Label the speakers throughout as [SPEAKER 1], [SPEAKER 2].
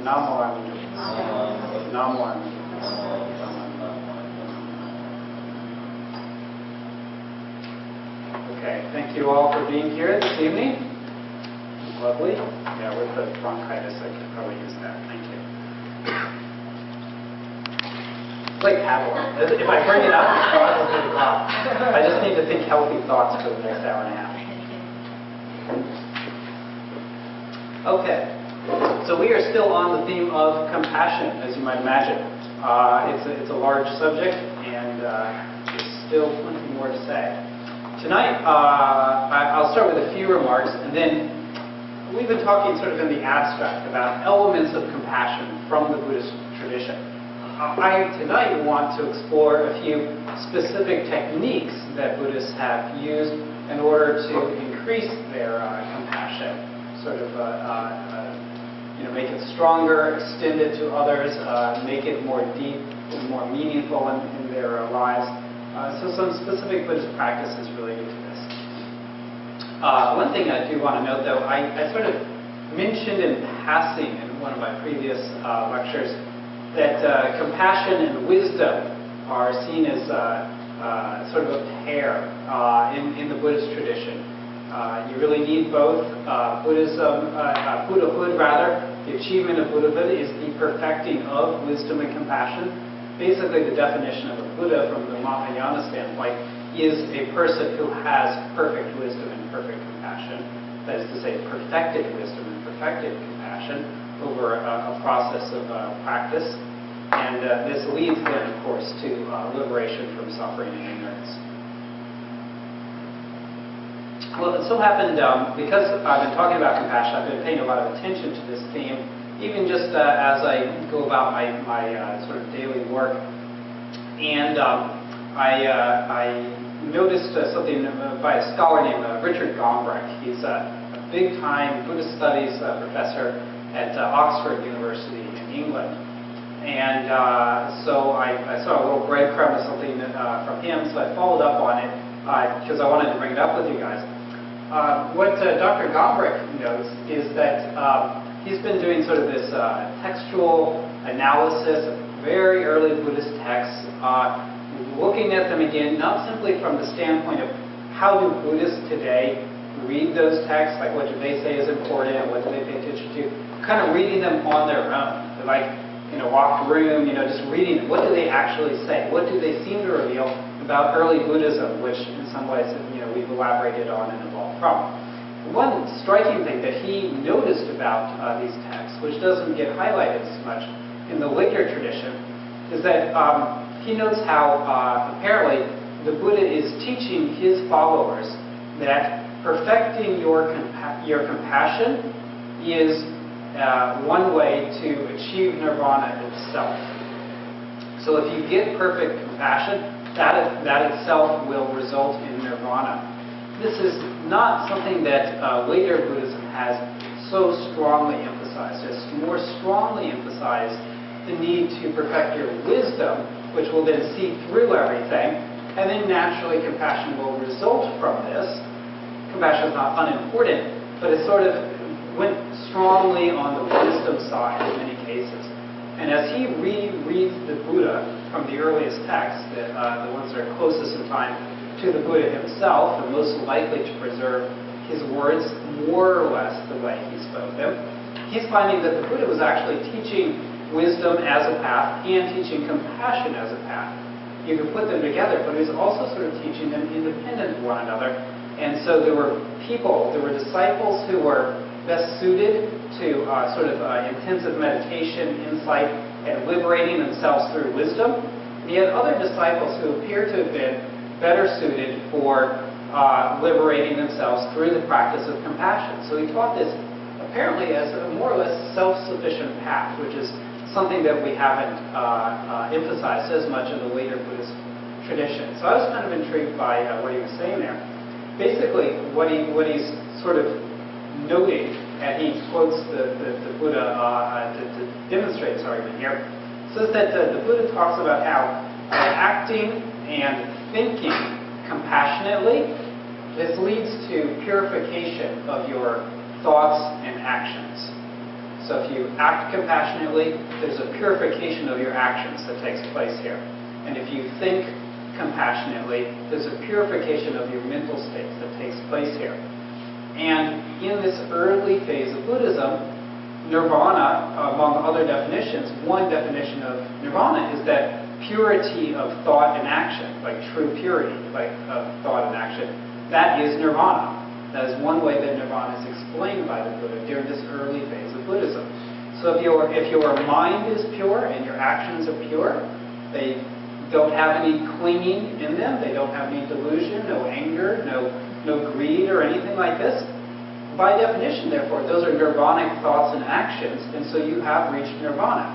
[SPEAKER 1] Namo Amida. Namo Amida. Okay, thank you all for being here this evening. Lovely. Yeah, with the bronchitis, I could probably use that. Thank you. It's like Pavlov. If I bring it up, it's possible to cough. I just need to think healthy thoughts for the next hour and a half. Okay, so we are still on the theme of compassion, as you might imagine. It's a large subject, and there's still plenty more to say. Tonight, I'll start with a few remarks, and then we've been talking sort of in the abstract about elements of compassion from the Buddhist tradition. I tonight want to explore a few specific techniques that Buddhists have used in order to increase their compassion, sort of make it stronger, extend it to others, make it more deep and more meaningful in their lives. So some specific Buddhist practices related to this. One thing I do want to note, though, I sort of mentioned in passing in one of my previous lectures that compassion and wisdom are seen as sort of a pair in the Buddhist tradition. You really need both. Buddhahood, rather, the achievement of Buddhahood is the perfecting of wisdom and compassion. Basically, the definition of a Buddha from the Mahayana standpoint is a person who has perfect wisdom and perfect compassion. That is to say, perfected wisdom and perfected compassion over a process of practice. And this leads then, of course, to liberation from suffering and ignorance. Well, it so happened, because I've been talking about compassion, I've been paying a lot of attention to this theme, even just as I go about my sort of daily work. And I noticed something by a scholar named Richard Gombrich. He's a big-time Buddhist studies professor at Oxford University in England. And so I saw a little breadcrumb or something from him, so I followed up on it because I wanted to bring it up with you guys. What Dr. Gombrich notes is that he's been doing sort of this textual analysis of very early Buddhist texts, looking at them again, not simply from the standpoint of how do Buddhists today read those texts, like what do they say is important and what do they pay attention to, kind of reading them on their own. They're like, walk the room, just reading them. What do they actually say? What do they seem to reveal about early Buddhism, which in some ways, we've elaborated on and evolved from. One striking thing that he noticed about these texts, which doesn't get highlighted as much in the later tradition, is that he notes how apparently the Buddha is teaching his followers that perfecting your compassion is one way to achieve nirvana itself. So if you get perfect compassion, that itself will result in nirvana. This is not something that later Buddhism has so strongly emphasized. It's more strongly emphasized the need to perfect your wisdom, which will then see through everything, and then naturally compassion will result from this. Compassion is not unimportant, but it sort of went strongly on the wisdom side in many cases. And as he rereads the Buddha from the earliest texts, the ones that are closest in time to the Buddha himself, and most likely to preserve his words more or less the way he spoke them, he's finding that the Buddha was actually teaching wisdom as a path and teaching compassion as a path. You could put them together, but he was also sort of teaching them independent of one another. And so there were disciples who were best suited to sort of intensive meditation, insight, and liberating themselves through wisdom. And he had other disciples who appeared to have been better suited for liberating themselves through the practice of compassion. So he taught this apparently as a more or less self-sufficient path, which is something that we haven't emphasized as much in the later Buddhist tradition. So I was kind of intrigued by what he was saying there. Basically, what he's sort of noting, and he quotes the Buddha to demonstrate his argument here, says that the Buddha talks about how acting and thinking compassionately, this leads to purification of your thoughts and actions. So if you act compassionately, there's a purification of your actions that takes place here. And if you think compassionately, there's a purification of your mental states that takes place here. And in this early phase of Buddhism, nirvana, among other definitions, one definition of nirvana is that purity of thought and action, like true purity of thought and action. That is nirvana. That is one way that nirvana is explained by the Buddha during this early phase of Buddhism. So if your mind is pure and your actions are pure, they don't have any clinging in them, they don't have any delusion, no anger, no greed or anything like this. By definition, therefore, those are nirvanic thoughts and actions, and so you have reached nirvana.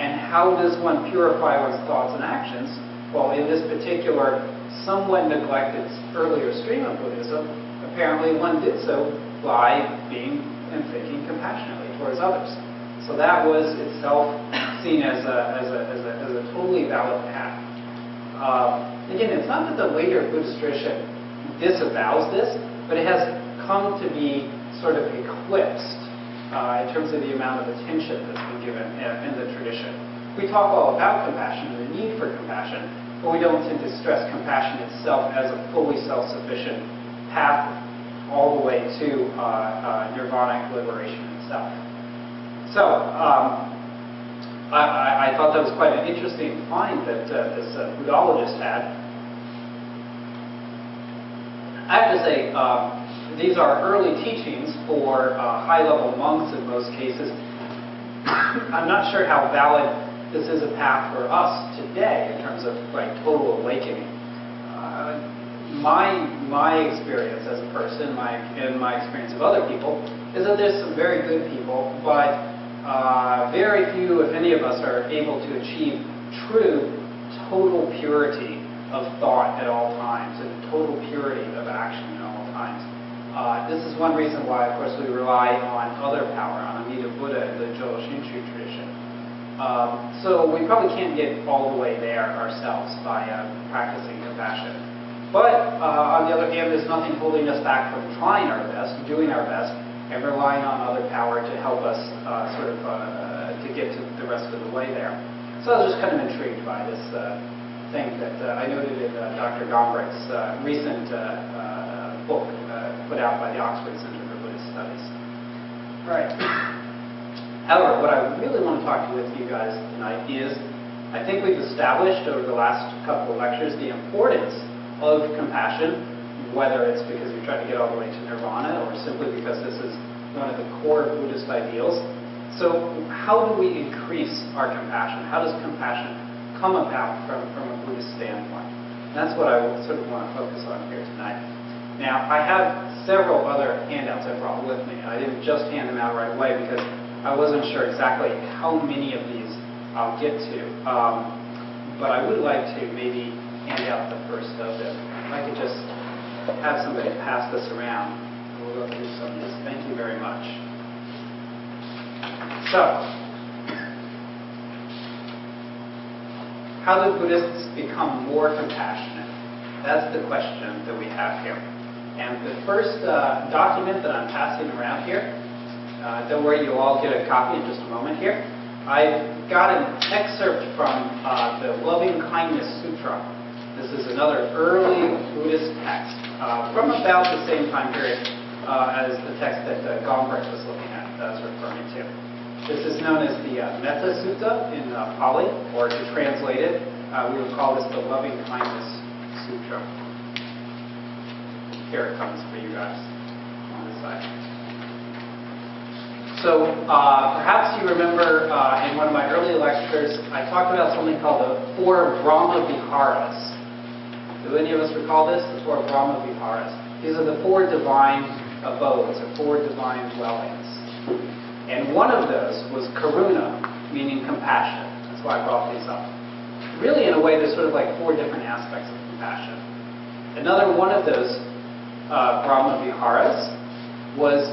[SPEAKER 1] And how does one purify one's thoughts and actions? Well, in this particular, somewhat neglected earlier stream of Buddhism, apparently one did so by being and thinking compassionately towards others. So that was itself seen as a totally valid path. Again, it's not that the later Buddhist tradition disavows this, but it has come to be sort of eclipsed in terms of the amount of attention that's been given in the tradition. We talk all about compassion and the need for compassion, but we don't tend to stress compassion itself as a fully self-sufficient path all the way to nirvanic liberation itself. So, I thought that was quite an interesting find that this Buddhologist had. I have to say, these are early teachings for high-level monks in most cases. I'm not sure how valid this is a path for us today in terms of like total awakening. My experience as a person, and my experience of other people, is that there's some very good people, but very few, if any of us, are able to achieve true, total purity of thought at all times and total purity of action at all times. This is one reason why, of course, we rely on other power, on Amida Buddha and the Jodo Shinshu tradition. So we probably can't get all the way there ourselves by practicing compassion. But on the other hand, there's nothing holding us back from trying our best, doing our best, and relying on other power to help us to get to the rest of the way there. So I was just kind of intrigued by this thing that I noted in Dr. Gombrich's recent book put out by the Oxford Center for Buddhist Studies. All right. However, what I really want to talk with you guys tonight is, I think we've established over the last couple of lectures the importance of compassion, whether it's because you're trying to get all the way to nirvana or simply because this is one of the core Buddhist ideals. So how do we increase our compassion? How does compassion come about from a Buddhist standpoint? And that's what I sort of want to focus on here tonight. Now, I have several other handouts I brought with me. I didn't just hand them out right away because I wasn't sure exactly how many of these I'll get to. But I would like to maybe hand out the first of them. If I could just have somebody pass this around. We'll go through some of this. Thank you very much. So, how do Buddhists become more compassionate? That's the question that we have here. And the first document that I'm passing around here, don't worry, you'll all get a copy in just a moment here. I've got an excerpt from the Loving Kindness Sutra. This is another early Buddhist text from about the same time period as the text that Gombrich was looking at, was referring to. This is known as the Metta Sutta in Pali, or to translate it, we would call this the Loving Kindness Sutra. Here it comes for you guys on this side. So perhaps you remember in one of my early lectures, I talked about something called the 4 Brahma Viharas. Do any of us recall this? The 4 Brahma Viharas. These are the 4 divine abodes, or 4 divine dwellings. And one of those was karuna, meaning compassion. That's why I brought these up. Really, in a way, there's sort of like 4 different aspects of compassion. Another one of those Brahma Viharas was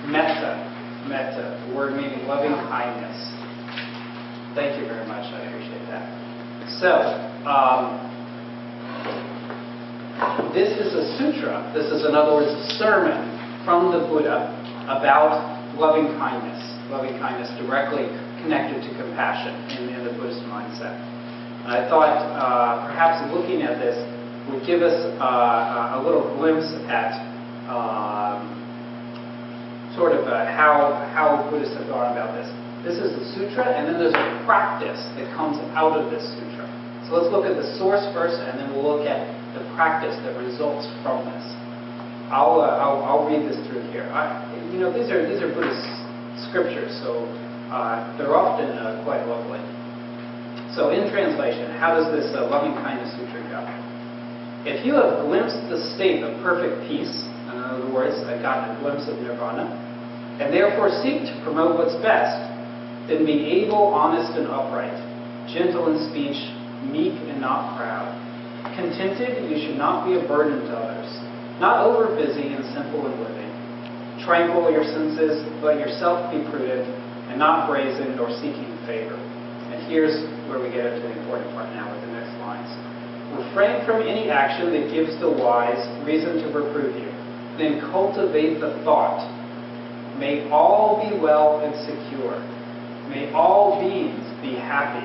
[SPEAKER 1] metta. Metta, the word meaning loving kindness. Thank you very much. I appreciate that. So, this is a sutra. This is, in other words, a sermon from the Buddha about loving kindness. loving kindness directly connected to compassion in the Buddhist mindset. And I thought perhaps looking at this would give us a little glimpse at how Buddhists have gone about this. This is the sutra, and then there's a practice that comes out of this sutra. So let's look at the source first, and then we'll look at the practice that results from this. I'll read this through here. These are Buddhist scriptures, so they're often quite lovely. So in translation, how does this loving kindness sutra go? If you have glimpsed the state of perfect peace, in other words, I've gotten a glimpse of nirvana, and therefore seek to promote what's best, then be able, honest, and upright, gentle in speech, meek and not proud. Contented, you should not be a burden to others, not over busy and simple in living. Tranquil your senses, but yourself be prudent, and not brazen nor seeking favor. And here's where we get into the important part now with the next lines. Refrain from any action that gives the wise reason to reprove you. Then cultivate the thought. May all be well and secure. May all beings be happy.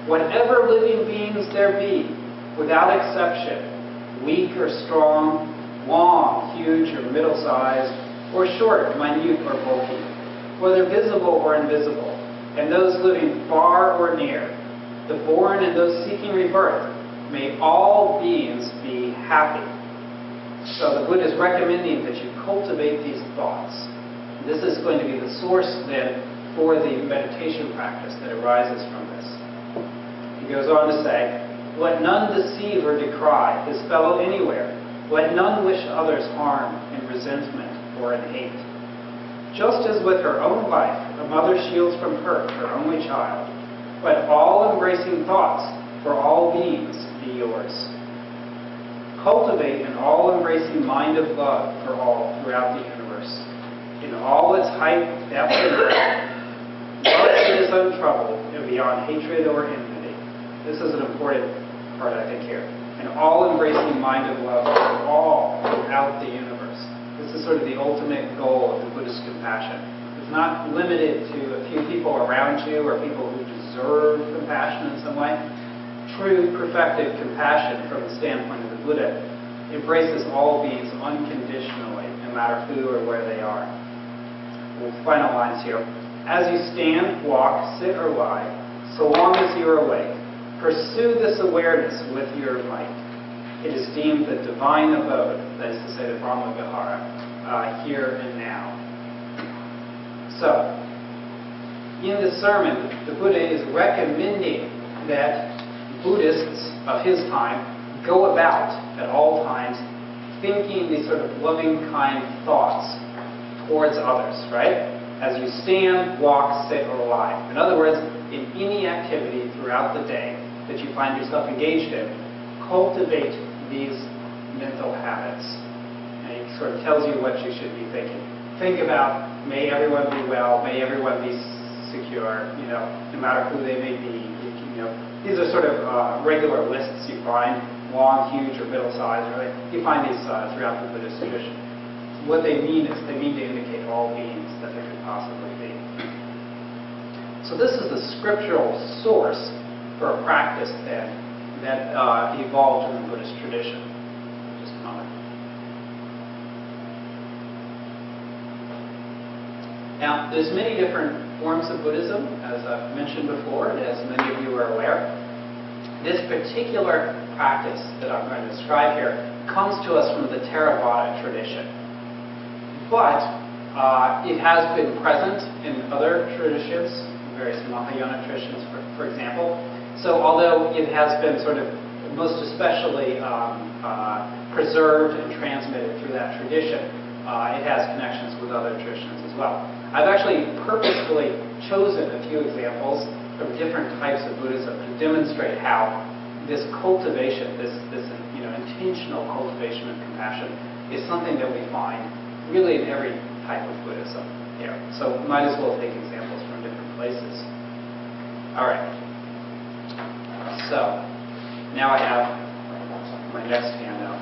[SPEAKER 1] Whatever living beings there be, without exception, weak or strong, long, huge or middle-sized, or short, minute or bulky, whether visible or invisible, and those living far or near, the born and those seeking rebirth, may all beings be happy. So the Buddha is recommending that you cultivate these thoughts. This is going to be the source then for the meditation practice that arises from this. He goes on to say, let none deceive or decry his fellow anywhere. Let none wish others harm in resentment or in hate. Just as with her own life, a mother shields from hurt her only child, let all-embracing thoughts for all beings be yours. Cultivate an all-embracing mind of love for all throughout the universe, in all its height, depth, and breadth. Love that is untroubled and beyond hatred or enmity. This is an important part, I think, here. An all-embracing mind of love for all throughout the universe. This is sort of the ultimate goal of the Buddhist compassion. It's not limited to a few people around you or people who deserve compassion in some way. True, perfected compassion from the standpoint of the Buddha embraces all beings unconditionally, no matter who or where they are. Final lines here. As you stand, walk, sit, or lie, so long as you are awake, pursue this awareness with your might. It is deemed the divine abode, that is to say the Brahma Vihara, here and now. So, in this sermon, the Buddha is recommending that Buddhists of his time go about, at all times, thinking these sort of loving, kind thoughts towards others, right? As you stand, walk, sit, or lie. In other words, in any activity throughout the day that you find yourself engaged in, cultivate these mental habits. And it sort of tells you what you should be thinking. Think about, may everyone be well, may everyone be secure, no matter who they may be. These are sort of regular lists you find, long, huge, or middle-sized. Right? You find these throughout the Buddhist tradition. What they mean is they mean to indicate all beings that there could possibly be. So this is the scriptural source for a practice then that evolved in the Buddhist tradition. Just a moment. Now, there's many different forms of Buddhism, as I've mentioned before, and as many of you are aware. This particular practice that I'm going to describe here comes to us from the Theravada tradition. But it has been present in other traditions, various Mahayana traditions, for example. So although it has been sort of most especially preserved and transmitted through that tradition, it has connections with other traditions as well. I've actually purposefully chosen a few examples from different types of Buddhism to demonstrate how this cultivation, this intentional cultivation of compassion, is something that we find really in every type of Buddhism here. So we might as well take examples from different places. All right. So now I have my next handout.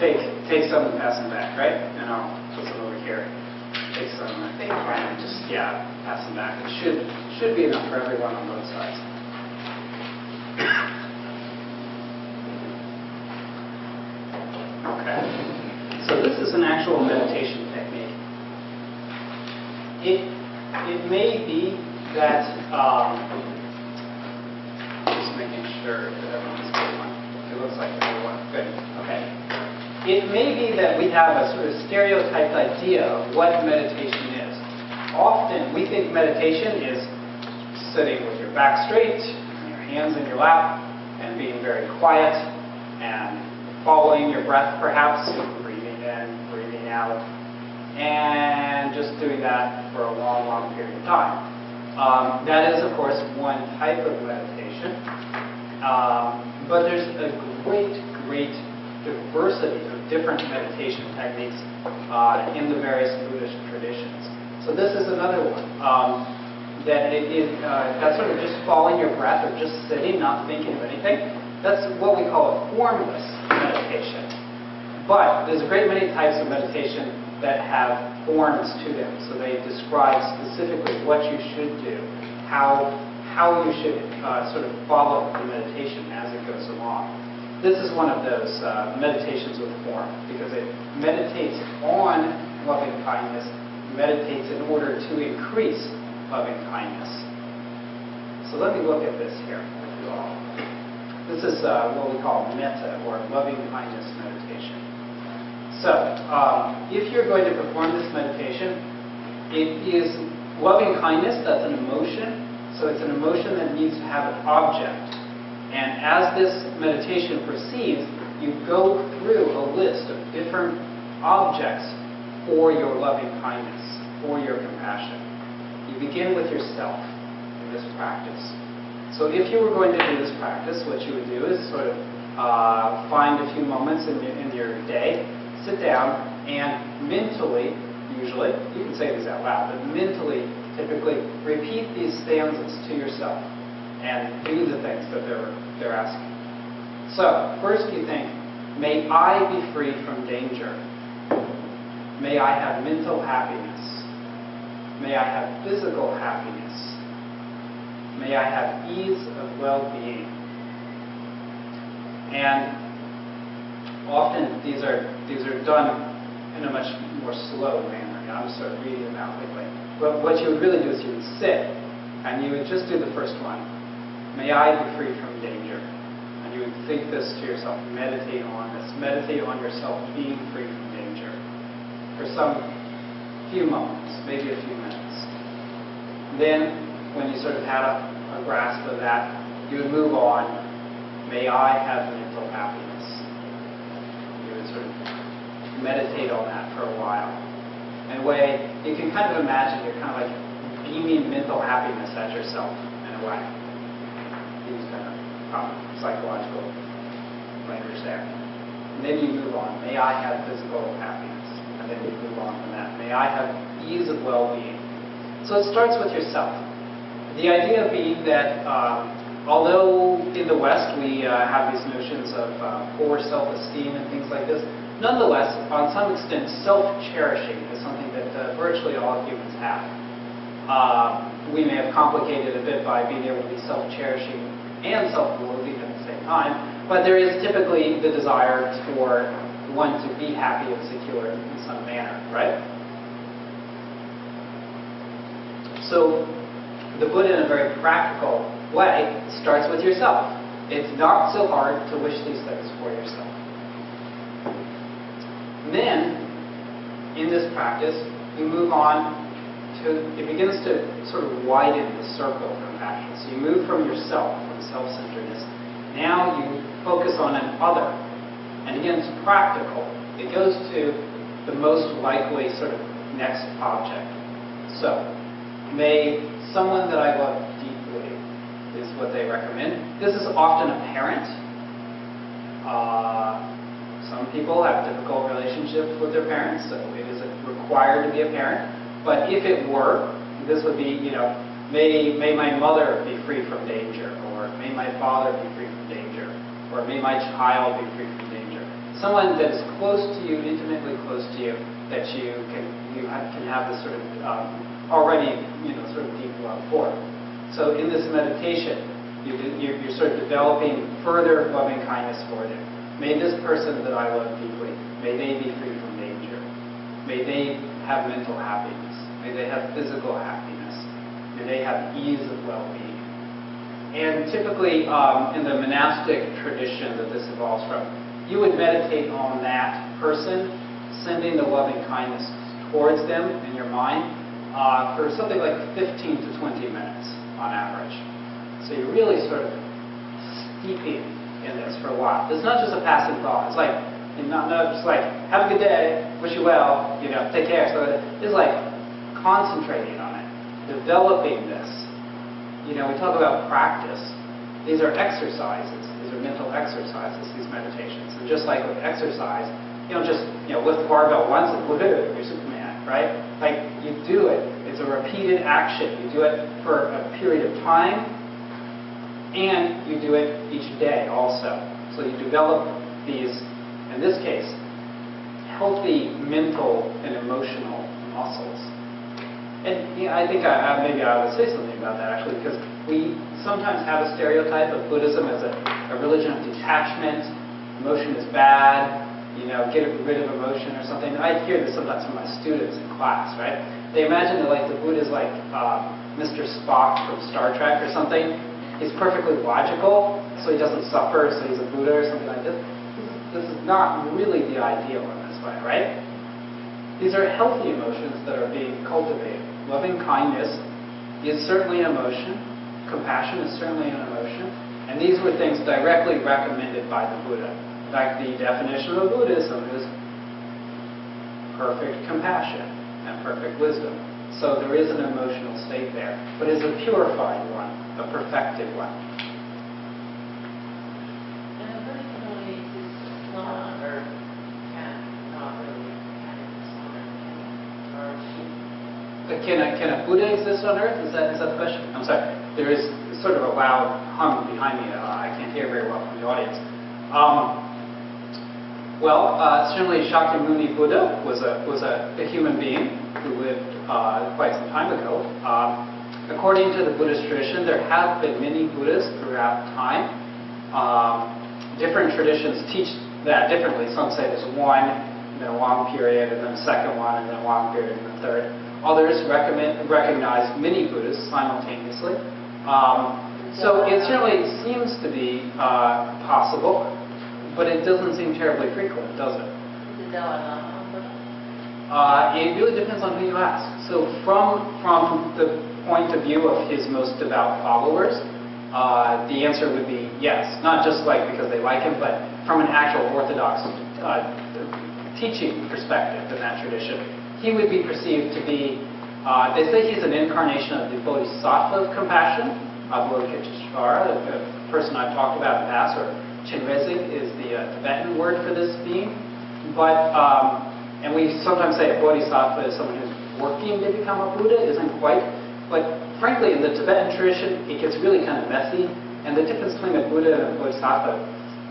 [SPEAKER 1] take some and pass them back, right? And I'll put some over here. Take some, I think, and just, yeah, pass them back. It should be enough for everyone on both sides. Okay. So this is an actual meditation technique. It may be that, just making sure that everyone's good one. It looks like everyone. Good. Okay. It may be that we have a sort of stereotyped idea of what meditation is. Often we think meditation is sitting with your back straight, and your hands in your lap, and being very quiet, and following your breath perhaps, breathing in, breathing out, and just doing that for a long, long period of time. That is, of course, one type of meditation, but there's a great diversity of different meditation techniques in the various Buddhist traditions. So this is another one. That's sort of just following your breath or just sitting, not thinking of anything. That's what we call a formless meditation. But there's a great many types of meditation that have forms to them. So they describe specifically what you should do, how you should sort of follow the meditation as it goes along. This is one of those meditations with form, because it meditates on loving kindness, meditates in order to increase loving kindness. So let me look at this here with you all. This is what we call metta, or loving kindness meditation. So if you're going to perform this meditation, it is loving kindness, that's an emotion. So it's an emotion that needs to have an object. And as this meditation proceeds, you go through a list of different objects for your loving kindness, for your compassion. You begin with yourself in this practice. So if you were going to do this practice, what you would do is sort of find a few moments in your day, sit down, and mentally, usually, you can say these out loud, but mentally, typically, repeat these stanzas to yourself and do the things that they're asking. So, first you think, may I be free from danger. May I have mental happiness. May I have physical happiness. May I have ease of well-being. And often these are done in a much more slow manner. I'm just sort of reading them out quickly. But what you would really do is you would sit and you would just do the first one. May I be free from danger. And you would think this to yourself. Meditate on this. Meditate on yourself being free from danger for some few moments, maybe a few minutes. Then, when you sort of had a grasp of that, you would move on. May I have mental happiness. You would sort of meditate on that for a while. In a way, you can kind of imagine you're kind of like beaming mental happiness at yourself in a way. Use kind of psychological language there. And then you move on. May I have physical happiness. And then you move on from that. May I have ease of well-being. So it starts with yourself. The idea being that although in the West we have these notions of poor self-esteem and things like this, nonetheless, on some extent, self-cherishing is something that virtually all humans have. We may have complicated a bit by being able to be self-cherishing and self-loathing at the same time, but there is typically the desire for one to be happy and secure in some manner, right? So the Buddha, in a very practical way, starts with yourself. It's not so hard to wish these things for yourself. Then, in this practice, you move on to, it begins to sort of widen the circle of compassion. So you move from yourself, from self-centeredness. Now you focus on an other. And again, it's practical. It goes to the most likely sort of next object. So, may someone that I love deeply is what they recommend. This is often a parent. Some people have difficult relationships with their parents, so it isn't required to be a parent. But if it were, this would be, may my mother be free from danger, or may my father be free from danger, or may my child be free from danger. someone that is close to you, intimately close to you, that you can have this sort of already sort of deep love for. So in this meditation, you're sort of developing further loving kindness for them. May this person that I love deeply, may they be free from danger. May they have mental happiness. May they have physical happiness. May they have ease of well-being. And typically, in the monastic tradition that this evolves from, you would meditate on that person, sending the loving kindness towards them in your mind for something like 15 to 20 minutes on average. So you're really sort of steeping in this for a while. It's not just a passing thought. It's like, not just like, have a good day, wish you well, take care. So it's like concentrating on it, developing this. We talk about practice. These are exercises. These are mental exercises, these meditations. And just like with exercise, you don't just lift the barbell once and woohoo, you're Superman, right? Like you do it. It's a repeated action. You do it for a period of time, and you do it each day also. So you develop these, in this case, healthy mental and emotional muscles. And I think maybe I would say something about that actually, because we sometimes have a stereotype of Buddhism as a religion of detachment. Emotion is bad. Get rid of emotion or something. I hear this sometimes from my students in class, right? They imagine that the Buddha is like Mr. Spock from Star Trek or something. He's perfectly logical, so he doesn't suffer, so he's a Buddha or something like this. This is not really the ideal in this way, right? These are healthy emotions that are being cultivated. Loving kindness is certainly an emotion. Compassion is certainly an emotion. And these were things directly recommended by the Buddha. In fact, the definition of Buddhism is perfect compassion and perfect wisdom. So there is an emotional state there, but it's a purified one, a perfected one.
[SPEAKER 2] And a Buddha can only exist not on earth, not really exist on earth,
[SPEAKER 1] Can a Buddha exist on earth? Is that the question? I'm sorry. There is sort of a loud hum behind me. I can't hear very well from the audience. Certainly Shakyamuni Buddha was a human being who lived quite some time ago. According to the Buddhist tradition, there have been many Buddhas throughout time. Different traditions teach that differently. Some say there's one, and then a long period, and then a second one, and then a long period, and then a third. Others recognize many Buddhas simultaneously. So it certainly seems to be possible, but it doesn't seem terribly frequent, does it? It really depends on who you ask. So from the point of view of his most devout followers, the answer would be yes. Not just because they like him, but from an actual Orthodox teaching perspective in that tradition. He would be perceived to be, they say he's an incarnation of the Bodhisattva of compassion, Avalokiteshvara, the person I've talked about in the past, or Chinrezig is the Tibetan word for this being. But, and we sometimes say a Bodhisattva is someone who's working to become a Buddha, isn't quite. But frankly, in the Tibetan tradition, it gets really kind of messy, and the difference between a Buddha and a Bodhisattva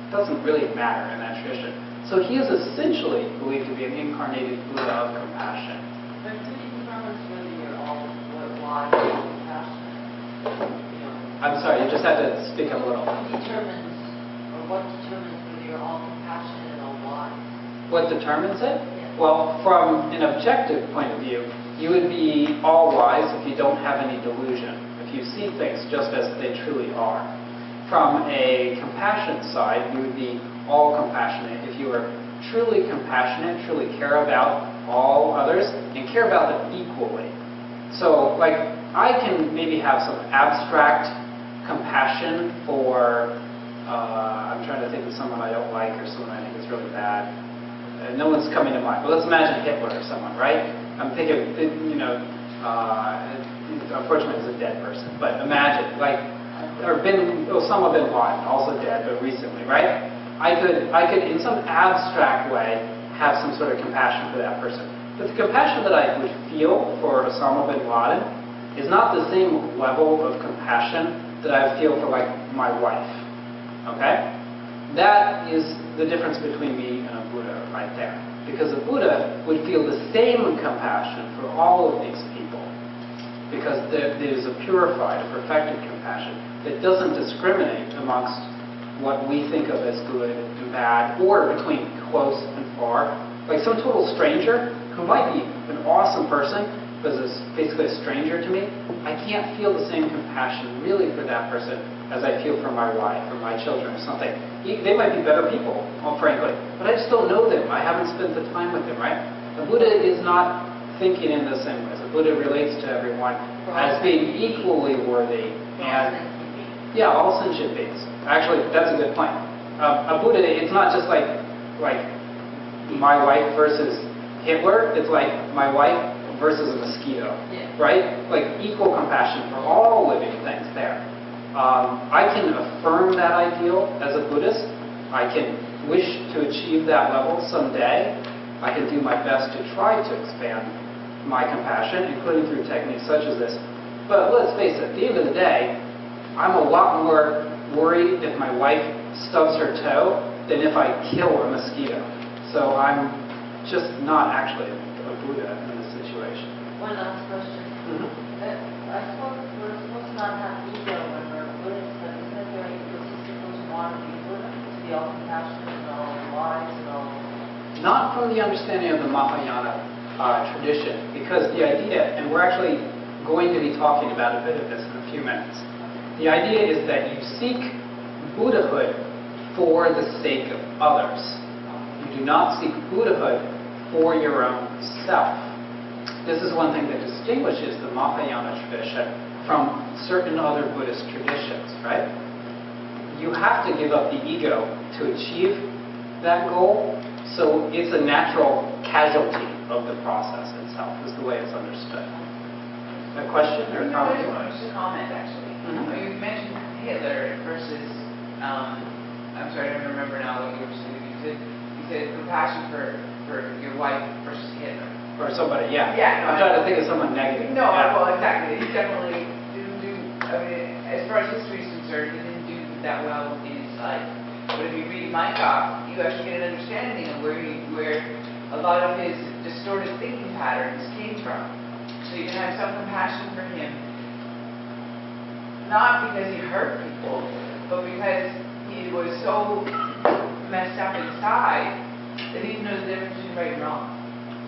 [SPEAKER 1] doesn't really matter in that tradition. So he is essentially believed to be an incarnated Buddha of compassion.
[SPEAKER 2] But who determines whether you're all wise or compassionate?
[SPEAKER 1] I'm sorry, you just had to speak up a little.
[SPEAKER 2] What determines whether you're all compassionate or wise?
[SPEAKER 1] What determines it?
[SPEAKER 2] Yes.
[SPEAKER 1] Well, from an objective point of view, you would be all wise if you don't have any delusion, if you see things just as they truly are. From a compassion side, you would be all compassionate if you are truly compassionate, truly care about all others, and care about them equally. So, I can maybe have some abstract compassion for, I'm trying to think of someone I don't like or someone I think is really bad. No one's coming to mind. But let's imagine Hitler or someone, right? I'm thinking, unfortunately he's a dead person, but imagine, Osama bin Laden, also dead, but recently, right? I could, in some abstract way, have some sort of compassion for that person. But the compassion that I would feel for Osama bin Laden is not the same level of compassion that I feel for, my wife. Okay? That is the difference between me and a right there. Because the Buddha would feel the same compassion for all of these people. Because there's a purified, a perfected compassion that doesn't discriminate amongst what we think of as good and bad, or between close and far. Like some total stranger who might be an awesome person, but is basically a stranger to me, I can't feel the same compassion really for that person as I feel for my wife or my children or something. They might be better people, frankly, but I just don't know them. I haven't spent the time with them, right? The Buddha is not thinking in the same way. The Buddha relates to everyone as being equally worthy. And yeah, all sentient beings. Actually, that's a good point. A Buddha, it's not just like my wife versus Hitler. It's like my wife versus a mosquito, right? Like equal compassion for all living things there. I can affirm that ideal as a Buddhist. I can wish to achieve that level someday. I can do my best to try to expand my compassion, including through techniques such as this. But let's face it, at the end of the day, I'm a lot more worried if my wife stubs her toe than if I kill a mosquito. So I'm just not actually a Buddha in this situation.
[SPEAKER 2] One last question. I suppose we're supposed to not have ego when we're Buddhists, but isn't it very egotistical to want to be Buddha, to be all compassionate and all wise and all?
[SPEAKER 1] Not from the understanding of the Mahayana tradition, because the idea, and we're actually going to be talking about a bit of this in a few minutes, the idea is that you seek Buddhahood for the sake of others. You do not seek Buddhahood for your own self. This is one thing that distinguishes the Mahayana tradition from certain other Buddhist traditions, right? You have to give up the ego to achieve that goal, so it's a natural casualty of the process itself, is the way it's understood. A question or a comment?
[SPEAKER 3] Just a comment, actually. You mentioned Hitler versus, I'm sorry, I don't remember now what you were saying. You said compassion for your wife versus Hitler.
[SPEAKER 1] Or somebody, yeah.
[SPEAKER 3] Yeah, no,
[SPEAKER 1] I'm trying to think of someone negative.
[SPEAKER 3] No,
[SPEAKER 1] yeah.
[SPEAKER 3] well, exactly. He definitely didn't do, I mean, as far as history is concerned, he didn't do that well in his life. But if you read my talk, you actually get an understanding of where a lot of his distorted thinking patterns came from. So you can have some compassion for him, not because he hurt people, but because he was so messed up inside that he didn't know the difference between right and wrong.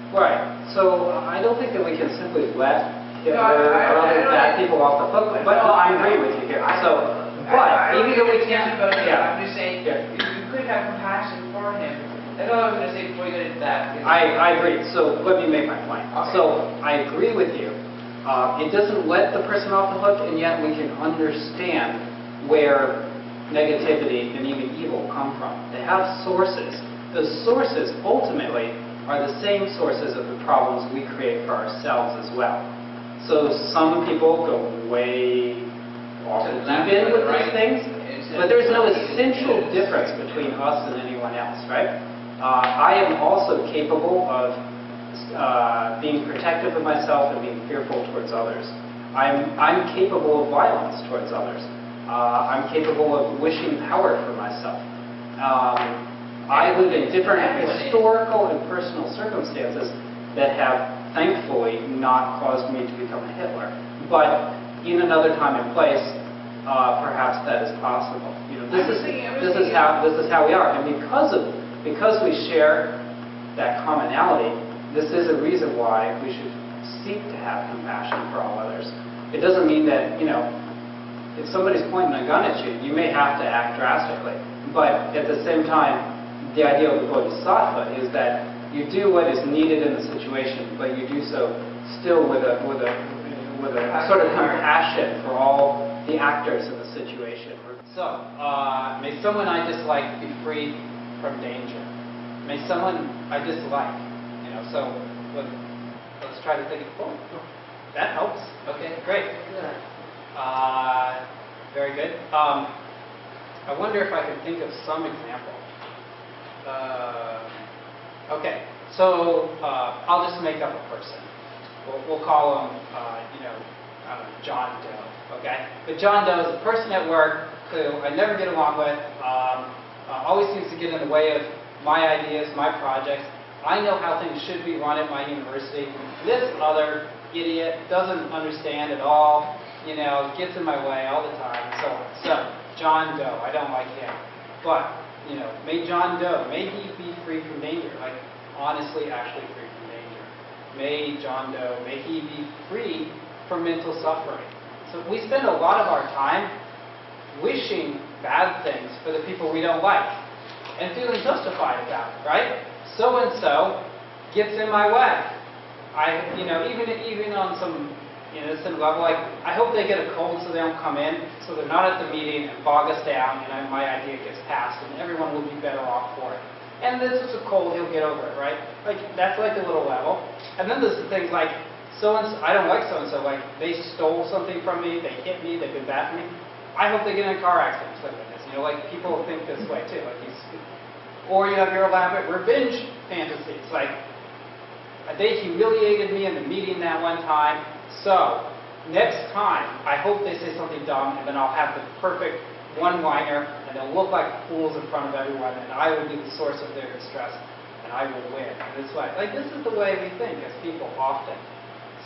[SPEAKER 1] Right. So I don't think that we can simply let Hitler or other bad people off the hook. But no, I agree with you here. So, but even though we can't,
[SPEAKER 3] I'm just saying, you could have compassion for him. That's all I was going to say before you get into that.
[SPEAKER 1] I agree. So let me make my point.
[SPEAKER 3] Okay.
[SPEAKER 1] So I agree with you. It doesn't let the person off the hook, and yet we can understand where negativity and even evil come from. They have sources. Those sources ultimately are the same sources of the problems we create for ourselves as well. So some people go way off the deep end with these things, but there's no essential difference between us and anyone else, right? I am also capable of being protective of myself and being fearful towards others. I'm capable of violence towards others. I'm capable of wishing power for myself. I live in different historical and personal circumstances that have thankfully not caused me to become a Hitler. But in another time and place, perhaps that is possible. You know, this is how we are, and because we share that commonality, this is a reason why we should seek to have compassion for all others. It doesn't mean that, you know, if somebody's pointing a gun at you, you may have to act drastically. But at the same time, the idea of the Bodhisattva is that you do what is needed in the situation, but you do so still with a sort of compassion for all the actors in the situation. So, may someone I dislike be free from danger. May someone I dislike, you know. So let's try to think. Oh, that helps. Okay, great. Very good. I wonder if I can think of some example. Okay, so I'll just make up a person. We'll call him, John Doe. Okay, but John Doe is a person at work who I never get along with. Always seems to get in the way of my ideas, my projects. I know how things should be run at my university. This other idiot doesn't understand at all, gets in my way all the time, and so on. So, John Doe, I don't like him. But, may John Doe, may he be free from danger, like honestly, actually free from danger. May John Doe, may he be free from mental suffering. So we spend a lot of our time wishing bad things for the people we don't like and feeling justified about it, right? So-and-so gets in my way. Even on some innocent level, like, I hope they get a cold so they don't come in, so they're not at the meeting and bog us down, and my idea gets passed, and everyone will be better off for it. And this is a cold, he'll get over it, right? Like, that's like a little level. And then there's the things like, so-and-so, I don't like so-and-so, like, they stole something from me, they hit me, they've been bad to me. I hope they get in a car accident, stuff like this. Like, people think this way, too. Like, or you have your elaborate revenge fantasies, like, they humiliated me in the meeting that one time, so next time, I hope they say something dumb, and then I'll have the perfect one-liner, and they'll look like fools in front of everyone, and I will be the source of their distress, and I will win. And this way, like, this is the way we think as people often.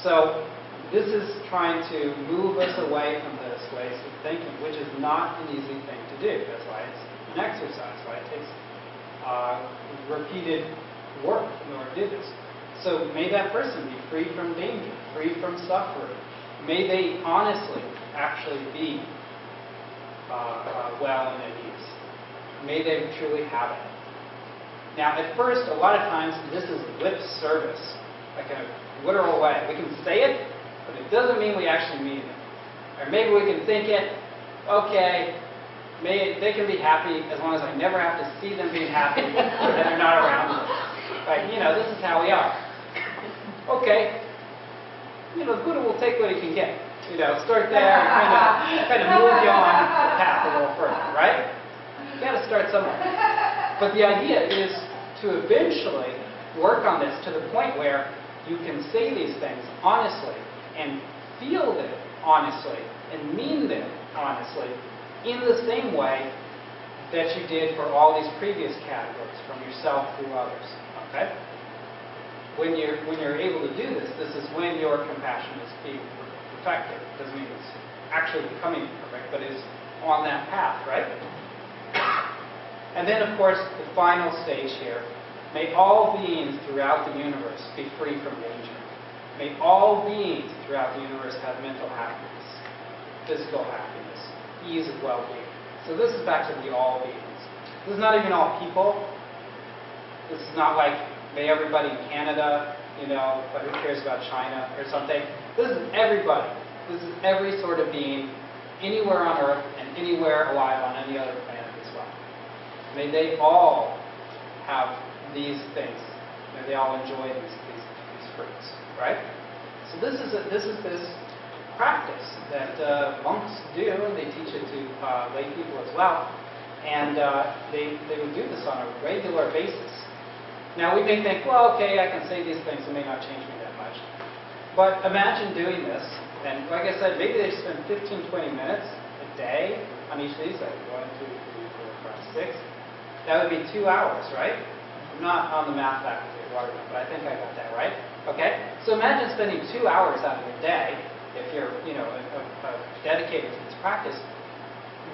[SPEAKER 1] So this is trying to move us away from those ways of thinking, which is not an easy thing to do. That's why it's an exercise, right? It takes repeated work in order to do this. So may that person be free from danger, free from suffering. May they honestly actually be well and at ease. May they truly have it. Now, at first, a lot of times, this is lip service, like in a literal way. We can say it, but it doesn't mean we actually mean it. Or maybe we can think it, okay, they can be happy as long as I never have to see them being happy and they're not around me. Right? This is how we are. Okay, the Buddha will take what he can get. Start there and kind of move you on the path a little further, right? You got to start somewhere. But the idea is to eventually work on this to the point where you can say these things honestly and feel them honestly and mean them honestly in the same way that you did for all these previous categories, from yourself through others. Okay? When you're able to do this, this is when your compassion is being perfected. It doesn't mean it's actually becoming perfect, but it's on that path, right? And then, of course, the final stage here. May all beings throughout the universe be free from danger. May all beings throughout the universe have mental happiness, physical happiness, ease of well-being. So this is back to the all beings. This is not even all people. This is not like, may everybody in Canada, but who cares about China or something. This is everybody. This is every sort of being anywhere on Earth and anywhere alive on any other planet as well. May they all have these things. May they all enjoy these fruits, right? So this is this practice that monks do, and they teach it to lay people as well. And they would do this on a regular basis. Now we may think, well, okay, I can say these things, it may not change me that much. But imagine doing this, and like I said, maybe they spend 15, 20 minutes a day on each of these, like 1, 2, 3, 4, 5, 6. That would be 2 hours, right? I'm not on the math faculty at Waterloo, but I think I got that right. Okay? So imagine spending 2 hours out of your day, if you're, dedicated to this practice,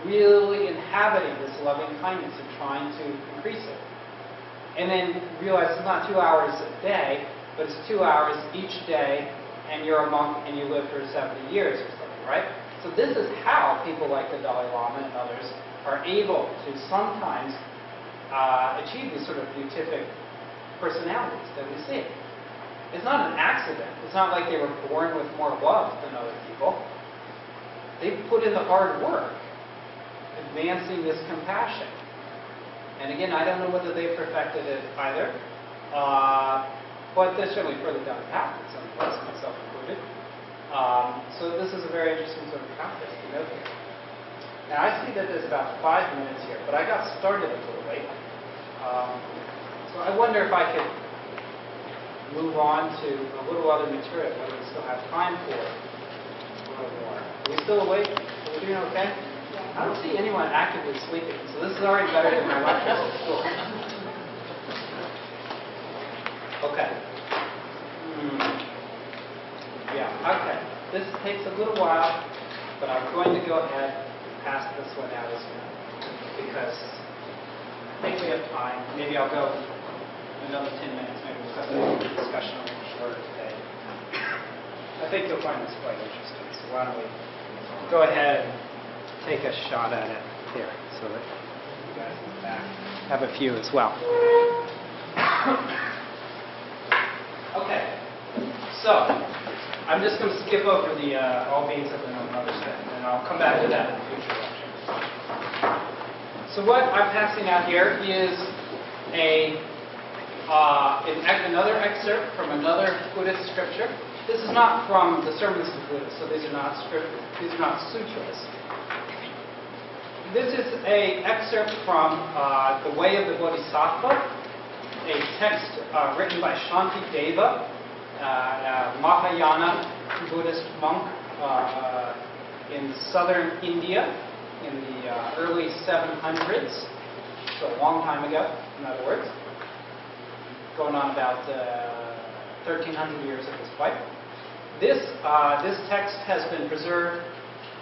[SPEAKER 1] really inhabiting this loving kindness and trying to increase it. And then realize it's not 2 hours a day, but it's 2 hours each day, and you're a monk and you live for 70 years or something, right? So this is how people like the Dalai Lama and others are able to sometimes achieve these sort of beatific personalities that we see. It's not an accident. It's not like they were born with more love than other people. They put in the hard work, advancing this compassion. And again, I don't know whether they've perfected it either, but they're certainly further down the path than some of us, myself included. So this is a very interesting sort of practice to go through. Now I see that there's about 5 minutes here, but I got started a little late. So I wonder if I could move on to a little other material, whether we still have time for a little more. Are we still awake? Are we doing okay? I don't see anyone actively sleeping, so this is already better than my lecture at school. Okay. Yeah, okay. This takes a little while, but I'm going to go ahead and pass this one out as well, because I think we have time. Maybe I'll go another 10 minutes. Maybe we'll have a discussion a little shorter today. I think you'll find this quite interesting. So why don't we go ahead and take a shot at it here, so that you guys in the back have a few as well. Okay, so I'm just going to skip over the all beings have been known others thing, and I'll come back to that in a future lecture. So what I'm passing out here is another excerpt from another Buddhist scripture. This is not from the sermons of Buddha, so these are not sutras. This is an excerpt from The Way of the Bodhisattva, a text written by Shantideva, a Mahayana Buddhist monk in southern India in the early 700s, so a long time ago, in other words, going on about 1,300 years at this point. This text has been preserved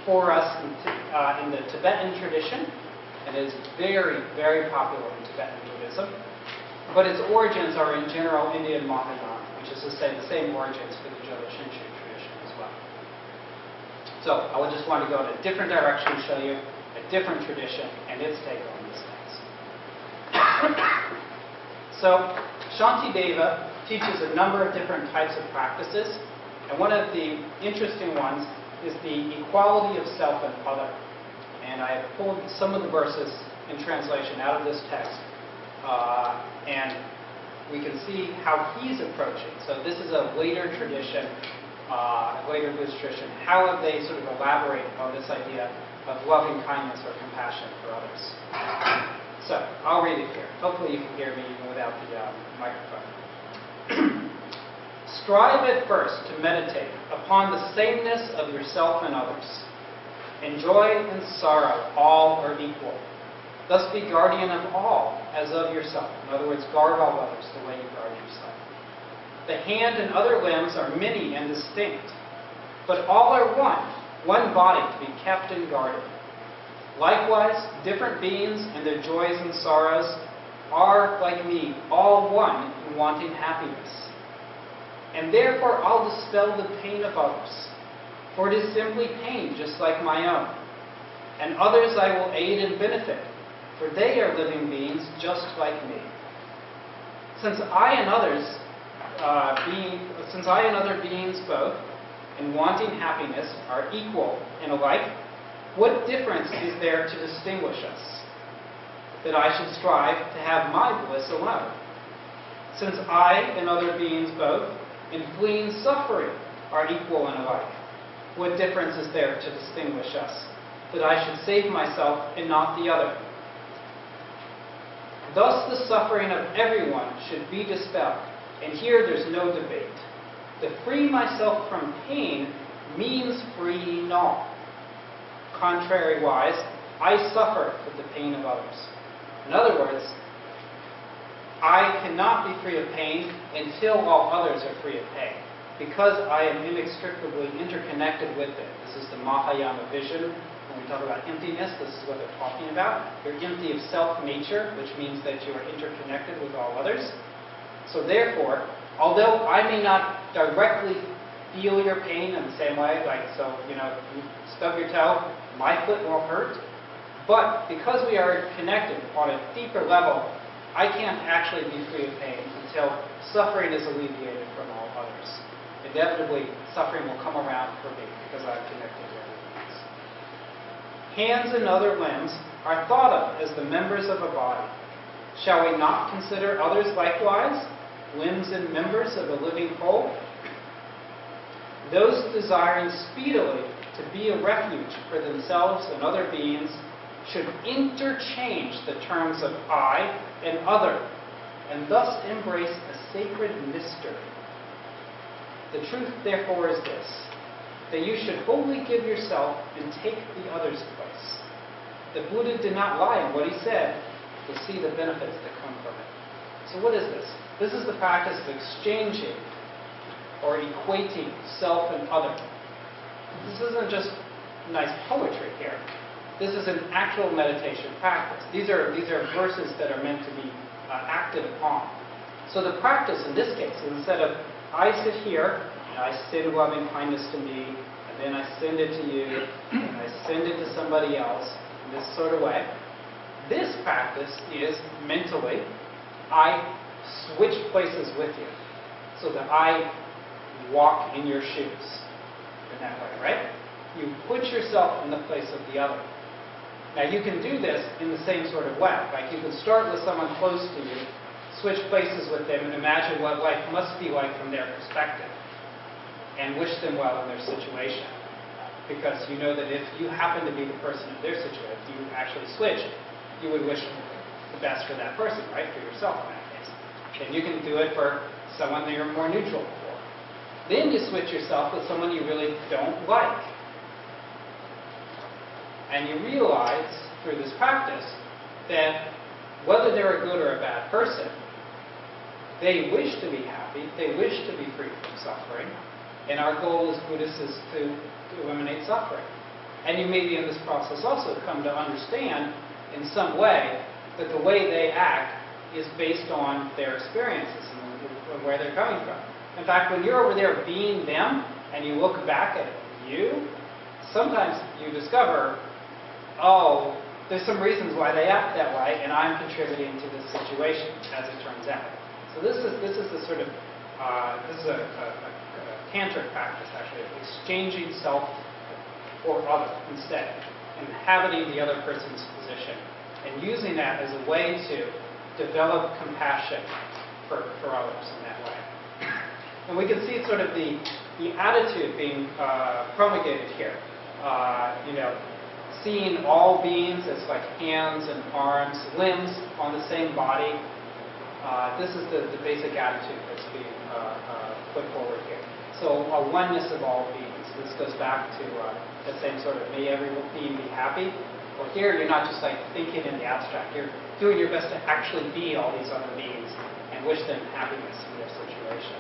[SPEAKER 1] for us in the Tibetan tradition, and is very, very popular in Tibetan Buddhism. But its origins are in general Indian Mahayana, which is to say the same origins for the Jodo Shinshu tradition as well. So I would just want to go in a different direction and show you a different tradition and its take on these things. So Shantideva teaches a number of different types of practices, and one of the interesting ones is the equality of self and other. And I have pulled some of the verses in translation out of this text, and we can see how he's approaching. So this is a later tradition, a later Buddhist tradition. How have they sort of elaborated on this idea of loving kindness or compassion for others? So I'll read it here. Hopefully you can hear me even without the microphone. Strive at first to meditate upon the sameness of yourself and others. In joy and sorrow, all are equal. Thus be guardian of all as of yourself. In other words, guard all others the way you guard yourself. The hand and other limbs are many and distinct, but all are one body to be kept and guarded. Likewise, different beings and their joys and sorrows are, like me, all one in wanting happiness. And therefore I'll dispel the pain of others, for it is simply pain just like my own. And others I will aid and benefit, for they are living beings just like me. Since I and other beings both, in wanting happiness, are equal and alike, what difference is there to distinguish us? That I should strive to have my bliss alone. Since I and other beings both, in fleeing suffering, are equal and alike, what difference is there to distinguish us? That I should save myself and not the other. Thus the suffering of everyone should be dispelled, and here there's no debate. To free myself from pain means freeing all. Contrariwise, I suffer with the pain of others. In other words, I cannot be free of pain until all others are free of pain, because I am inextricably interconnected with it. This is the Mahayana vision. When we talk about emptiness, this is what they're talking about. You're empty of self-nature, which means that you are interconnected with all others. So therefore, although I may not directly feel your pain in the same way, you stub your toe, my foot won't hurt. But because we are connected on a deeper level, I can't actually be free of pain until suffering is alleviated from all others. Inevitably, suffering will come around for me because I'm connected to everything else. Hands and other limbs are thought of as the members of a body. Shall we not consider others likewise, limbs and members of a living whole? Those desiring speedily to be a refuge for themselves and other beings should interchange the terms of I and other, and thus embrace a sacred mystery. The truth, therefore, is this, that you should wholly give yourself and take the other's place. The Buddha did not lie in what he said. You'll see the benefits that come from it. So what is this? This is the practice of exchanging or equating self and other. This isn't just nice poetry here. This is an actual meditation practice. These are verses that are meant to be acted upon. So the practice in this case is instead of I sit here and I send loving kindness to me, and then I send it to you, and I send it to somebody else in this sort of way. This practice is mentally, I switch places with you so that I walk in your shoes in that way, right? You put yourself in the place of the other. Now you can do this in the same sort of way. Like you can start with someone close to you, switch places with them, and imagine what life must be like from their perspective, and wish them well in their situation. Because you know that if you happen to be the person in their situation, if you actually switch, you would wish the best for that person, right? For yourself in that case. And you can do it for someone that you're more neutral for. Then you switch yourself with someone you really don't like. And you realize through this practice that whether they're a good or a bad person, they wish to be happy, they wish to be free from suffering, and our goal as Buddhists is to eliminate suffering. And you maybe in this process also come to understand in some way that the way they act is based on their experiences and where they're coming from. In fact, when you're over there being them and you look back at you, sometimes you discover, oh, there's some reasons why they act that way, and I'm contributing to this situation, as it turns out. So this is the sort of this is a tantric practice actually of exchanging self for other instead, inhabiting the other person's position, and using that as a way to develop compassion for others in that way. And we can see sort of the attitude being promulgated here. Seeing all beings as like hands and arms, limbs on the same body. This is the basic attitude that's being put forward here. So a oneness of all beings. This goes back to the same sort of may every being be happy. Well, here you're not just like thinking in the abstract. You're doing your best to actually be all these other beings and wish them happiness in their situation.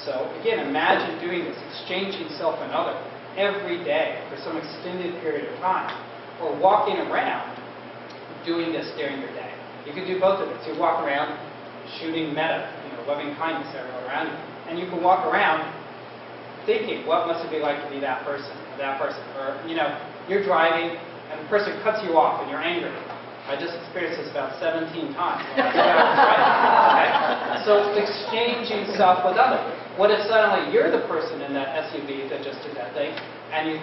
[SPEAKER 1] So again, imagine doing this, exchanging self and other every day for some extended period of time, or walking around doing this during your day. You could do both of it. So you walk around shooting metta, loving kindness everywhere around you, and you can walk around thinking, what must it be like to be that person, or you're driving and the person cuts you off and you're angry. I just experienced this about 17 times. Okay? So exchanging self with others. What if suddenly you're the person in that SUV that just did that thing, and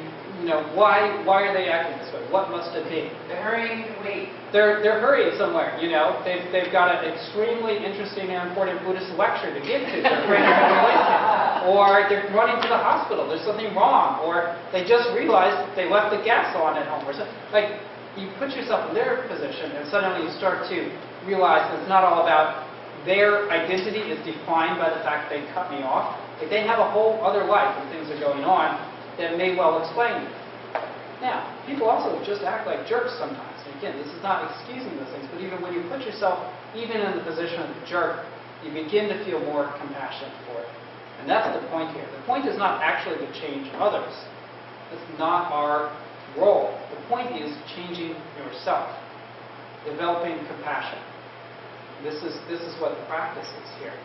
[SPEAKER 1] why are they acting this way? What must it be?
[SPEAKER 3] They're hurrying to wait.
[SPEAKER 1] They're hurrying somewhere. They've got an extremely interesting and important Buddhist lecture to give to. They're afraid they're going to be late. Or they're running to the hospital. There's something wrong. Or they just realized that they left the gas on at home. Or something. Like, you put yourself in their position, and suddenly you start to realize that it's not all about their identity is defined by the fact they cut me off. Like, they have a whole other life and things are going on that may well explain it. Now, people also just act like jerks sometimes. And again, this is not excusing those things, but even when you put yourself even in the position of the jerk, you begin to feel more compassion for it. And that's the point here. The point is not actually to change others. That's not our role. The point is changing yourself, developing compassion. This is what the practice is here.